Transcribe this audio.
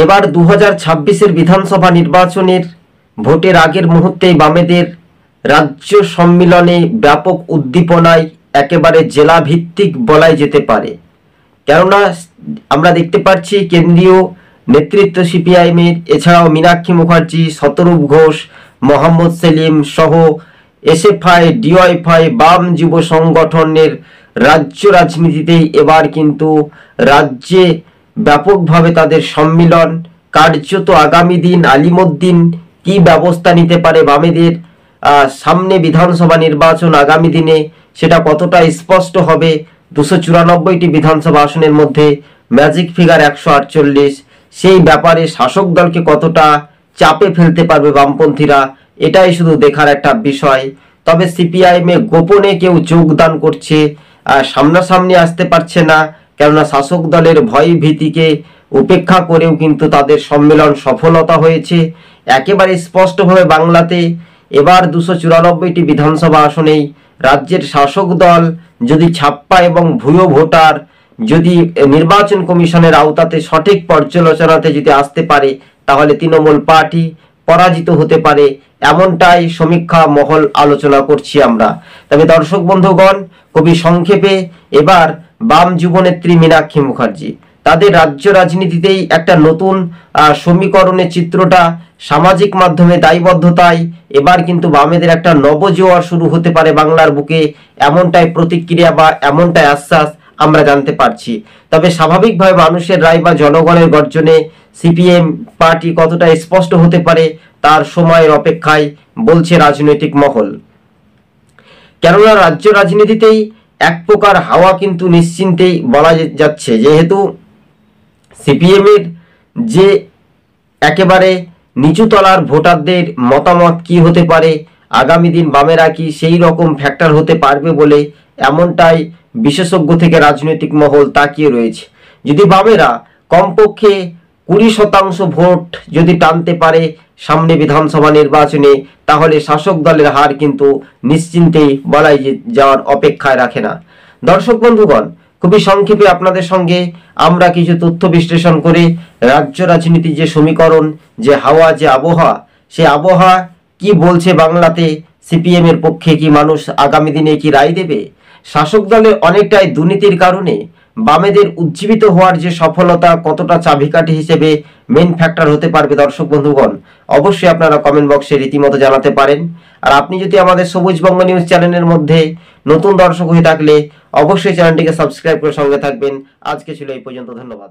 এবার 2026-এর বিধানসভা নির্বাচনের ভোটের আগের মুহূর্তেই বামেদের রাজ্য সম্মিলনে ব্যাপক উদ্দীপনায় একেবারে জেলা ভিত্তিক বলাই যেতে পারে। কেননা আমরা দেখতে পাচ্ছি কেন্দ্রীয় নেতৃত্ব সিপিআইএমের, এছাড়াও মীনাক্ষী মুখার্জি, শতরূপ ঘোষ, মোহাম্মদ সেলিম সহ এসএফআই, ডিওয়াইফাই, বাম যুব সংগঠনের রাজ্য রাজনীতিতেই এবার কিন্তু রাজ্যে ব্যাপকভাবে তাদের সম্মিলন। কার্যত আগামী দিন আলিমুদ্দিন কি ব্যবস্থা নিতে পারে বামেদের সামনে বিধানসভা নির্বাচন আগামী দিনে, সেটা কতটা স্পষ্ট হবে। 294টি বিধানসভা আসনের মধ্যে ম্যাজিক ফিগার 148, সেই ব্যাপারে শাসক দলকে কতটা চাপে ফেলতে পারবে বামপন্থীরা, এটাই শুধু দেখার একটা বিষয়। তবে সিপিআইএমে গোপনে কেউ যোগদান করছে, সামনাসামনি আসতে পারছে না, কেননা শাসক দলের ভয় ভীতিকে উপেক্ষা করেও কিন্তু তাদের সম্মেলন সফলতা হয়েছে। একেবারে স্পষ্টভাবে বাংলাতে এবার 294টি বিধানসভা আসনেই রাজ্যের শাসক দল যদি ছাপ্পা এবং ভুয়ো ভোটার যদি নির্বাচন কমিশনের আওতাতে সঠিক পর্যালোচনাতে যদি আসতে পারে, তাহলে তৃণমূল পার্টি পরাজিত হতে পারে, এমনটাই সমীক্ষা মহল আলোচনা করছি আমরা। তবে দর্শক বন্ধুগণ, খুবই সংক্ষেপে এবার বাম যুবনেত্রী মীনাক্ষী মুখার্জি তাদের রাজ্য রাজনীতিতেই একটা নতুন সমীকরণের চিত্রটা সামাজিক মাধ্যমে দায়বদ্ধতায় এবার কিন্তু বামেদের একটা নবজোয়ার শুরু হতে পারে বাংলার বুকে, এমনটাই প্রতিক্রিয়া বা এমনটাই আশ্বাস আমরা জানতে পারছি। তবে স্বাভাবিকভাবে মানুষের রায় বা জনগণের গর্জনে সিপিএম পার্টি কতটা স্পষ্ট হতে পারে তার সময়ের অপেক্ষায় বলছে রাজনৈতিক মহল। কেননা রাজ্য রাজনীতিতেই এক প্রকার হাওয়া কিন্তু নিশ্চিন্তেই বলা যাচ্ছে, যেহেতু সিপিএম এর যে একেবারে নিচু তলার ভোটারদের মতামত কি হতে পারে, আগামী দিন বামেরা কি সেই রকম ফ্যাক্টর হতে পারবে বলে এমনটাই বিশেষজ্ঞ থেকে রাজনৈতিক মহল তাকিয়ে রয়েছে। যদি বামেরা কমপক্ষে 20% ভোট যদি টানতে পারে সামনে বিধানসভা নির্বাচনে, তাহলে শাসক দলের হার কিন্তু নিশ্চিন্তেই বলাই যাওয়ার অপেক্ষায় রাখে না। দর্শক বন্ধুগণ, খুবই সংক্ষেপে আপনাদের সঙ্গে আমরা কিছু তথ্য বিশ্লেষণ করে রাজ্য রাজনীতির যে সমীকরণ, যে হাওয়া, যে আবহাওয়া, সেই আবহাওয়া কি বলছে বাংলাতে, সিপিএম এর পক্ষে কি মানুষ আগামী দিনে কি রায় দেবে, শাসক দলের অনেকটাই দুর্নীতির কারণে বামেদের উজ্জীবিত হওয়ার যে সফলতা কতটা চাবিকাঠি হিসেবে মেইন ফ্যাক্টর হতে পারবে, দর্শক বন্ধুগণ অবশ্যই আপনারা কমেন্ট বক্সে রীতিমতো জানাতে পারেন। আর আপনি যদি আমাদের সবুজবঙ্গ নিউজ চ্যানেলের মধ্যে নতুন দর্শক হয়ে থাকলে অবশ্যই চ্যানেলটিকে সাবস্ক্রাইব করে সঙ্গে থাকবেন। আজকে ছিল এই পর্যন্ত, ধন্যবাদ।